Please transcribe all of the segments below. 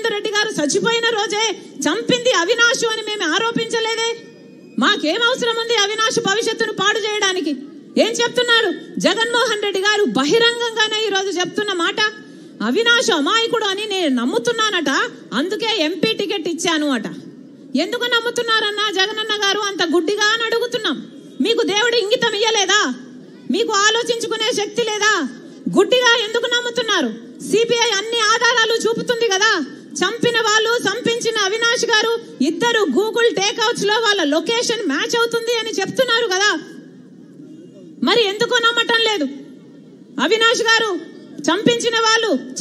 గోవింద్ రెడ్డి గారు చచ్చిపోయిన రోజే చంపింది అవినాష్ అని మేము ఆరోపించలేదే. మాకేం అవసరం ఉంది అవినాష్ భవిష్యత్తును పాడు చేయడానికి? ఏం చెప్తున్నారు జగన్మోహన్ రెడ్డి గారు? బహిరంగంగానే ఈ రోజు చెప్తున్న మాట, అవినాష్ అమాయకుడు అని నేను నమ్ముతున్నానట, అందుకే ఎంపీ టికెట్ ఇచ్చాను అట. ఎందుకు నమ్ముతున్నారన్నా జగనన్న గారు అంత గుడ్డిగా అని అడుగుతున్నాం. మీకు దేవుడు ఇంగితం ఇయ్యలేదా? మీకు ఆలోచించుకునే శక్తి లేదా? గుడ్డిగా ఎందుకు నమ్ముతున్నారు? సిబిఐ అన్ని ఆధారాలు చూపుతుంది కదా. చంపిన వాళ్ళు, చంపించిన అవినాష్ గారు ఇద్దరు గూగుల్ టేక్అవుట్స్ లో వాళ్ళ లొకేషన్ మ్యాచ్ అవుతుంది అని చెప్తున్నారు కదా. మరి ఎందుకు నమ్మటం లేదు? అవినాష్ గారు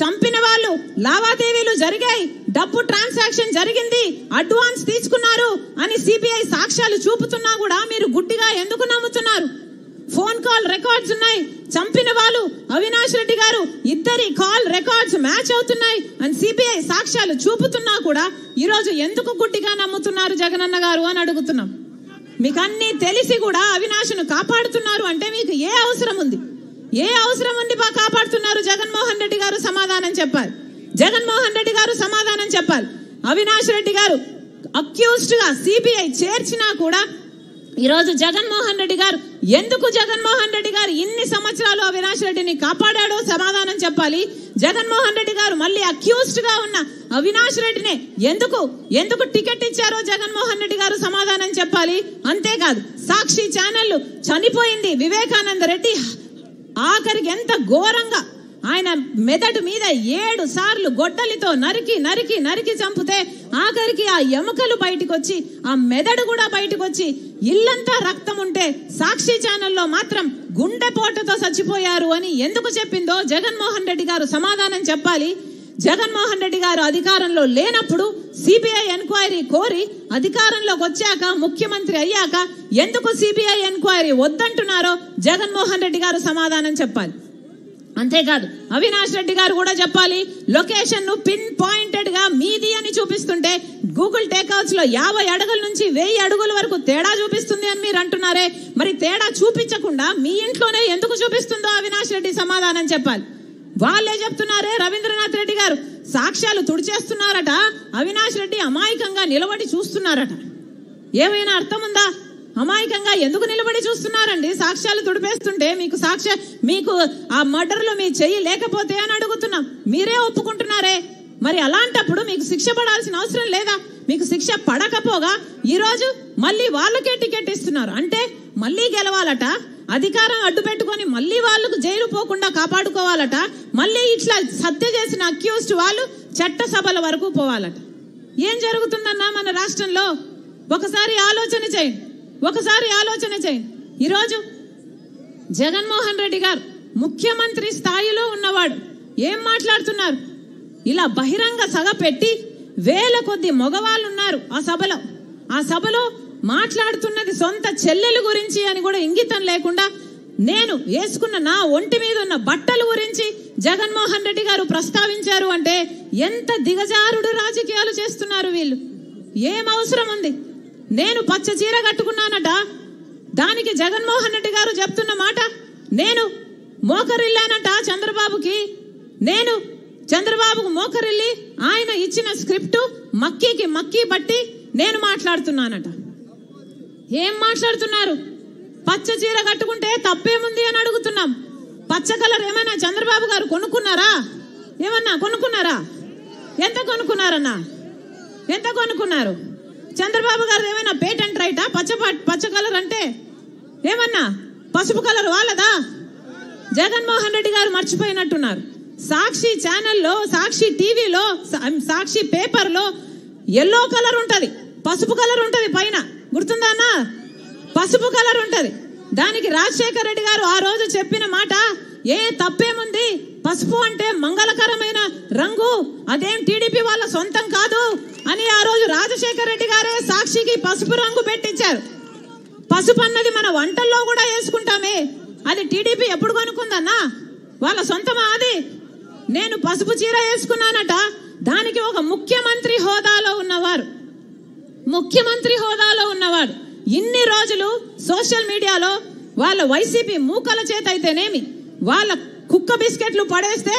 చంపిన వాళ్ళు లావాదేవీలు జరిగాయి, డబ్బు ట్రాన్సాక్షన్ జరిగింది, అడ్వాన్స్ తీసుకున్నారు అని సిబిఐ సాక్ష్యాలు చూపుతున్నా కూడా మీరు గుడ్డిగా ఎందుకు నమ్ముతున్నారు? ఫోన్ కాల్ రికార్డ్స్ ఉన్నాయి, చంపిన వాళ్ళు అవినాష్ రెడ్డి గారు ఇద్దరి కాల్ రికార్డ్స్ మ్యాచ్ అవుతున్నాయి అని సిబిఐ సాక్ష్యాలు చూపుతున్నా కూడా ఈ రోజు ఎందుకు గుడ్డిగా నమ్ముతున్నారు జగనన్న గారు అని అడుగుతున్నాం. మీకు అన్ని తెలిసి కూడా అవినాష్ను కాపాడుతున్నారు అంటే మీకు ఏ అవసరం ఉంది? ఏ అవసరం ఉంది కాపాడుతున్నారు? జగన్మోహన్ రెడ్డి గారు సమాధానం చెప్పాలి. జగన్మోహన్ రెడ్డి గారు సమాధానం చెప్పాలి. అవినాష్ రెడ్డి గారు అక్యూజ్డ్ గా సిబిఐ చేర్చినా కూడా ఈరోజు జగన్మోహన్ రెడ్డి గారు ఇన్ని సంవత్సరాలు అవినాష్ రెడ్డిని కాపాడాడో సమాధానం చెప్పాలి. జగన్మోహన్ రెడ్డి గారు మళ్ళీ అక్యూజ్డ్ గా ఉన్న అవినాష్ రెడ్డిని ఎందుకు టికెట్ ఇచ్చారో జగన్మోహన్ రెడ్డి గారు సమాధానం చెప్పాలి. అంతేకాదు సాక్షి ఛానల్ చనిపోయింది వివేకానంద రెడ్డి, ఆఖరికి ఎంత ఘోరంగా ఆయన మెదడు మీద 7 సార్లు గొడ్డలితో నరికి చంపితే ఆఖరికి ఆ ఎముకలు బయటకు వచ్చి ఆ మెదడు కూడా బయటకు వచ్చి ఇల్లంతా రక్తం ఉంటే సాక్షి ఛానల్లో మాత్రం గుండెపోటుతో చచ్చిపోయారు అని ఎందుకు చెప్పిందో జగన్మోహన్ రెడ్డి గారు సమాధానం చెప్పాలి. జగన్మోహన్ రెడ్డి గారు అధికారంలో లేనప్పుడు సిబిఐ ఎంక్వైరీ కోరి అధికారంలోకి వచ్చాక ముఖ్యమంత్రి అయ్యాక ఎందుకు సిబిఐ ఎంక్వైరీ వద్దంటున్నారో జగన్మోహన్ రెడ్డి గారు సమాధానం చెప్పాలి. అంతేకాదు అవినాష్ రెడ్డి గారు కూడా చెప్పాలి. లొకేషన్ ను పిన్ పాయింటెడ్ గా మీది అని చూపిస్తుంటే గూగుల్ టేక్అవుట్స్ లో 50 అడుగుల నుంచి 1000 అడుగుల వరకు తేడా చూపిస్తుంది అని మీరు అంటున్నారే, మరి తేడా చూపించకుండా మీ ఇంట్లోనే ఎందుకు చూపిస్తుందో అవినాష్ రెడ్డి సమాధానం చెప్పాలి. వాళ్ళే చెప్తున్నారే, రవీంద్రనాథ్ రెడ్డి గారు సాక్ష్యాలు తుడిచేస్తున్నారట, అవినాష్ రెడ్డి అమాయకంగా నిలబడి చూస్తున్నారట. ఏమైనా అర్థం ఉందా? అమాయకంగా ఎందుకు నిలబడి చూస్తున్నారండి? సాక్ష్యాలు తుడిపేస్తుంటే మీకు ఆ మర్డర్లో మీ చెయ్యి లేకపోతే అని అడుగుతున్నాం. మీరే ఒప్పుకుంటున్నారే, మరి అలాంటప్పుడు మీకు శిక్ష పడాల్సిన అవసరం లేదా? మీకు శిక్ష పడకపోగా ఈ రోజు మళ్ళీ వాళ్ళకే టికెట్ ఇస్తున్నారు అంటే మళ్ళీ గెలవాలట, అధికారం అడ్డు పెట్టుకొని మళ్ళీ వాళ్ళకు జైలు పోకుండా కాపాడుకోవాలట, మళ్ళీ ఇట్లా హత్య చేసిన అక్యూజ్డ్ వాళ్ళు చట్టసభల వరకు పోవాలట. ఏం జరుగుతుందన్నా మన రాష్ట్రంలో? ఒకసారి ఆలోచన చేయండి. ఈరోజు జగన్మోహన్ రెడ్డి గారు ముఖ్యమంత్రి స్థాయిలో ఉన్నవాడు ఏం మాట్లాడుతున్నారు? ఇలా బహిరంగ సభ పెట్టి 1000 కొద్ది మగవాళ్ళు ఉన్నారు ఆ సభలో మాట్లాడుతున్నది సొంత చెల్లెల గురించి అని కూడా ఇంగితం లేకుండా నేను వేసుకున్న నా ఒంటి మీద ఉన్న బట్టల గురించి జగన్మోహన్ రెడ్డి గారు ప్రస్తావించారు అంటే ఎంత దిగజారుడు రాజకీయాలు చేస్తున్నారు వీళ్ళు. ఏం అవసరం ఉంది? నేను పచ్చ చీర కట్టుకున్నానట, దానికి జగన్మోహన్ రెడ్డి గారు చెప్తున్న మాట, నేను మోకరిల్లానట చంద్రబాబుకు మోకరిల్లి ఆయన ఇచ్చిన స్క్రిప్ట్ మక్కీ బట్టి నేను మాట్లాడుతున్నానట. ఏం మాట్లాడుతున్నారు? పచ్చ చీర కట్టుకుంటే తప్పేముంది అని అడుగుతున్నాం. పచ్చ కలర్ ఏమైనా చంద్రబాబు గారు కొనుక్కున్నారా? కొనుక్కున్నారా? ఎంత కొనుక్కున్నారన్నా? ఎంత కొనుక్కున్నారు? చంద్రబాబు గారు ఏమైనా పేటెంట్ రైటా? పచ్చ కలర్ అంటే ఏమన్నా పసుపు కలర్ వాళ్ళదా? జగన్మోహన్ రెడ్డి గారు మర్చిపోయినట్టున్నారు. సాక్షి ఛానల్లో, సాక్షి టీవీలో, సాక్షి పేపర్లో ఎల్లో కలర్ ఉంటది, పసుపు కలర్ ఉంటది, పైన గుర్తుందా అన్న? పసుపు కలర్ ఉంటది. దానికి రాజశేఖర్ రెడ్డి గారు ఆ రోజు చెప్పిన మాట, ఏ తప్పేముంది, పసుపు అంటే మంగళకరమైన రంగు, అదేం టీడీపీ వాళ్ళ సొంతం కాదు అని ఆ రోజు రాజశేఖర్ రెడ్డి గారే సాక్షికి పసుపు రంగు పెట్టించారు. పసుపు అన్నది మన వంటల్లో కూడా వేసుకుంటామే, అది టీడీపీ ఎప్పుడు కొనుక్కుందన్నా? వాళ్ళ సొంతమా అది? నేను పసుపు చీర వేసుకున్నానట, దానికి ఒక ముఖ్యమంత్రి హోదాలో ఉన్నవాడు ఇన్ని రోజులు సోషల్ మీడియాలో వాళ్ళ వైసీపీ మూకల చేత అయితేనేమి, వాళ్ళ కుక్క బిస్కెట్లు పడేస్తే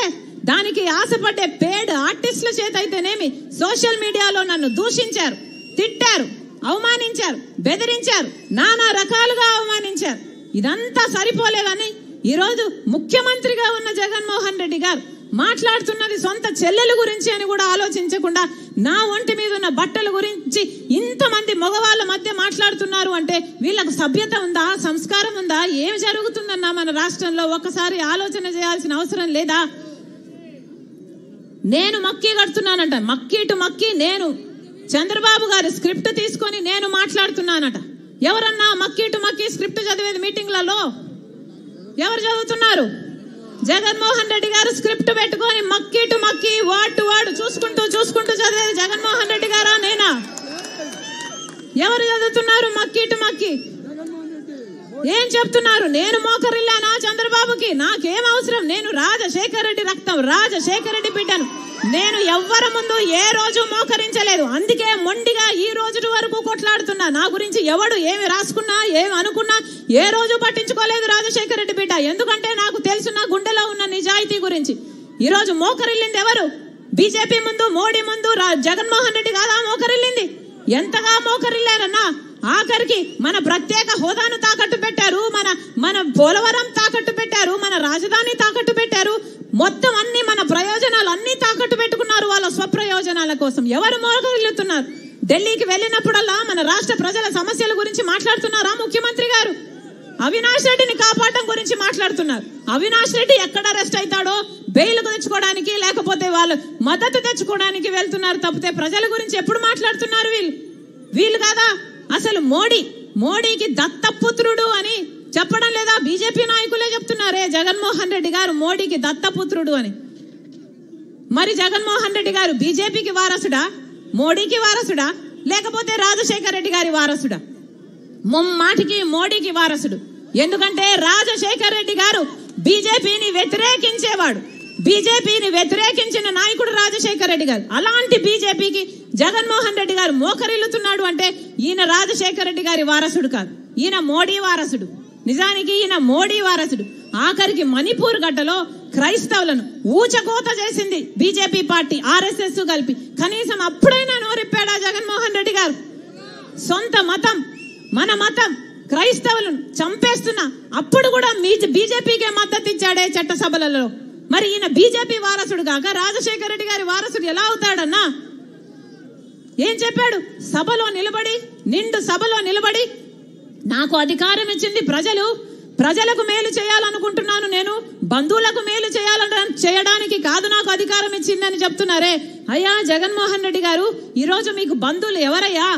దానికి ఆశపడ్డే పేడ్ ఆర్టిస్టుల చేత అయితేనేమి సోషల్ మీడియాలో నన్ను దూషించారు, తిట్టారు, అవమానించారు, బెదిరించారు, నానా రకాలుగా అవమానించారు. ఇదంతా సరిపోలేదని ఈరోజు ముఖ్యమంత్రిగా ఉన్న జగన్మోహన్ రెడ్డి గారు మాట్లాడుతున్నది సొంత చెల్లెల గురించి అని కూడా ఆలోచించకుండా నా ఒంటి మీద ఉన్న బట్టల గురించి ఇంతమంది మగవాళ్ళ మధ్య మాట్లాడుతున్నారు అంటే వీళ్ళకు సభ్యత ఉందా, సంస్కారం ఉందా? ఏం జరుగుతుందన్నా మన రాష్ట్రంలో ఒక్కసారి ఆలోచన చేయాల్సిన అవసరం లేదా? నేను మక్కీ కడుతున్నానంట, మక్కీ టు మక్కీ. నేను చంద్రబాబు గారి స్క్రిప్ట్ తీసుకొని నేను మాట్లాడుతున్నానట. ఎవరన్నా మక్కీ టు మక్కీ స్క్రిప్ట్ చదివేది మీటింగ్లలో? ఎవరు చదువుతున్నారు? జగన్మోహన్ రెడ్డి గారు స్క్రిప్ట్ పెట్టుకొని మక్కీ టు మక్కీ, వర్డ్ టు వర్డ్ చూసుకుంటూ చదివేది జగన్మోహన్ రెడ్డి గారా నేనా? ఎవరు చదువుతున్నారు మక్కీ టు మక్కీ? ఏం చెప్తున్నారు? నేను మోకరిల్లానా చంద్రబాబుకి? నాకేం అవసరం? నేను రాజశేఖర రెడ్డి రక్తం, రాజశేఖర రెడ్డి బిడ్డను. నేను ఎవ్వరి ముందు ఏ రోజు మోకరించలేదు. అందుకే మొండిగా ఈ రోజు వరకు కొట్లాడుతున్నా. నా గురించి ఎవడు ఏమి రాసుకున్నా, ఏమి అనుకున్నా ఏ రోజు పట్టించుకోలేదు రాజశేఖర రెడ్డి బిడ్డ. ఎందుకంటే నాకు తెలుసు నా గుండెలో ఉన్న నిజాయితీ గురించి. ఈ రోజు మోకరిల్లింది ఎవరు? బీజేపీ ముందు, మోడీ ముందు జగన్మోహన్ రెడ్డి కాదా మోకరిల్లింది? ఎంతగా మోకరిల్లారన్నా? ఆఖరికి మన ప్రత్యేక హోదాను తాకట్టు పెట్టారు, మన పోలవరం తాకట్టు పెట్టారు, మన రాజధాని తాకట్టు పెట్టారు, మొత్తం అన్ని మన ప్రయోజనాలు అన్ని తాకట్టు పెట్టుకున్నారు వాళ్ళ స్వప్రయోజనాల కోసం. ఎవరు మోకరిల్లుతున్నారు? ఢిల్లీకి వెళ్ళినప్పుడల్లా మన రాష్ట్ర ప్రజల సమస్యల గురించి మాట్లాడుతున్నారా ముఖ్యమంత్రి గారు? అవినాష్ రెడ్డిని కాపాడడం గురించి మాట్లాడుతున్నారు. అవినాష్ రెడ్డి ఎక్కడ అరెస్ట్ అవుతాడో బెయిల్కు తెచ్చుకోవడానికి, లేకపోతే వాళ్ళు మద్దతు తెచ్చుకోవడానికి వెళ్తున్నారు తప్పితే ప్రజల గురించి ఎప్పుడు మాట్లాడుతున్నారు వీళ్ళు కాదా? అసలు మోడీకి దత్తపుత్రుడు అని చెప్పడం లేదా? బీజేపీ నాయకులే చెప్తున్నారే జగన్మోహన్ రెడ్డి గారు మోడీకి దత్తపుత్రుడు అని. మరి జగన్మోహన్ రెడ్డి గారు బీజేపీకి వారసుడా, మోడీకి వారసుడా, లేకపోతే రాజశేఖర రెడ్డి గారి వారసుడా? ముమ్మాటికి మోడీకి వారసుడు. ఎందుకంటే రాజశేఖర రెడ్డి గారు బీజేపీని వ్యతిరేకించేవాడు. బీజేపీని వ్యతిరేకించిన నాయకుడు రాజశేఖర రెడ్డి గారు. అలాంటి బీజేపీకి జగన్మోహన్ రెడ్డి గారు మోకరిల్లుతున్నాడు అంటే ఈయన రాజశేఖర రెడ్డి గారి వారసుడు కాదు, ఈయన మోడీ వారసుడు. నిజానికి ఈయన మోడీ వారసుడు. ఆఖరికి మణిపూర్ గడ్డలో క్రైస్తవులను ఊచకోత చేసింది బీజేపీ పార్టీ, ఆర్ఎస్ఎస్ కలిపి. కనీసం అప్పుడైనా నోరిప్పాడా జగన్మోహన్ రెడ్డి గారు? సొంత మతం, మన మతం క్రైస్తవులను చంపేస్తున్నా అప్పుడు కూడా బీజేపీకే మద్దతు ఇచ్చాడే చట్టసభలలో. మరి ఈయన బీజేపీ వారసుడు కాక రాజశేఖర రెడ్డి గారి వారసుడు ఎలా అవుతాడన్నా? ఏం చెప్పాడు? నిండు సభలో నిలబడి నాకు అధికారం ఇచ్చింది ప్రజలకు మేలు చేయాలనుకుంటున్నాను, నేను బంధువులకు మేలు చేయడానికి కాదు నాకు అధికారం ఇచ్చిందని చెప్తున్నారే. అయ్యా జగన్మోహన్ రెడ్డి గారు, ఈరోజు మీకు బంధువులు ఎవరయ్యా?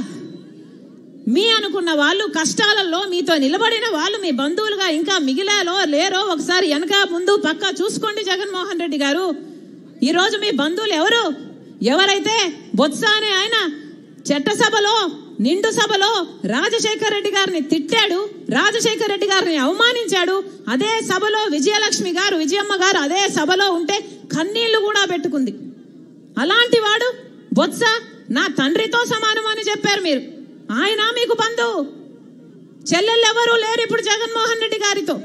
మీ అనుకున్న వాళ్ళు, కష్టాలలో మీతో నిలబడిన వాళ్ళు మీ బంధువులుగా ఇంకా మిగిలాలో లేరో ఒకసారి వెనక ముందు పక్క చూసుకోండి జగన్మోహన్ రెడ్డి గారు. ఈరోజు మీ బంధువులు ఎవరైతే బొత్స అనే ఆయన చట్టసభలో, నిండు సభలో రాజశేఖర రెడ్డి గారిని తిట్టాడు, రాజశేఖర రెడ్డి గారిని అవమానించాడు. అదే సభలో విజయమ్మ గారు అదే సభలో ఉంటే కన్నీళ్లు కూడా పెట్టుకుంది. అలాంటి వాడు బొత్స నా తండ్రితో సమానం అని చెప్పారు మీరు. ఆయన మీకు బంధువు. చెల్లెళ్ళు ఎవరూ లేరు ఇప్పుడు జగన్మోహన్ రెడ్డి గారితో.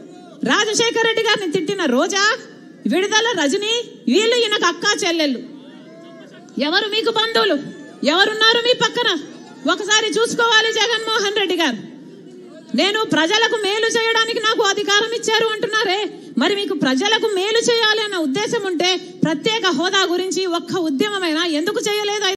రాజశేఖర రెడ్డి గారిని తిట్టిన రోజా, విడుదల రజని, వీళ్ళు ఈయనకు అక్క చెల్లెళ్ళు. ఎవరు మీకు బంధువులు? ఎవరున్నారు మీ పక్కన? ఒకసారి చూసుకోవాలి జగన్మోహన్ రెడ్డి గారు. నేను ప్రజలకు మేలు చేయడానికి నాకు అధికారం ఇచ్చారు అంటున్నారే, మరి మీకు ప్రజలకు మేలు చేయాలి అన్న ఉద్దేశం ఉంటే ప్రత్యేక హోదా గురించి ఒక్క ఉద్యమమైనా ఎందుకు చేయలేదు?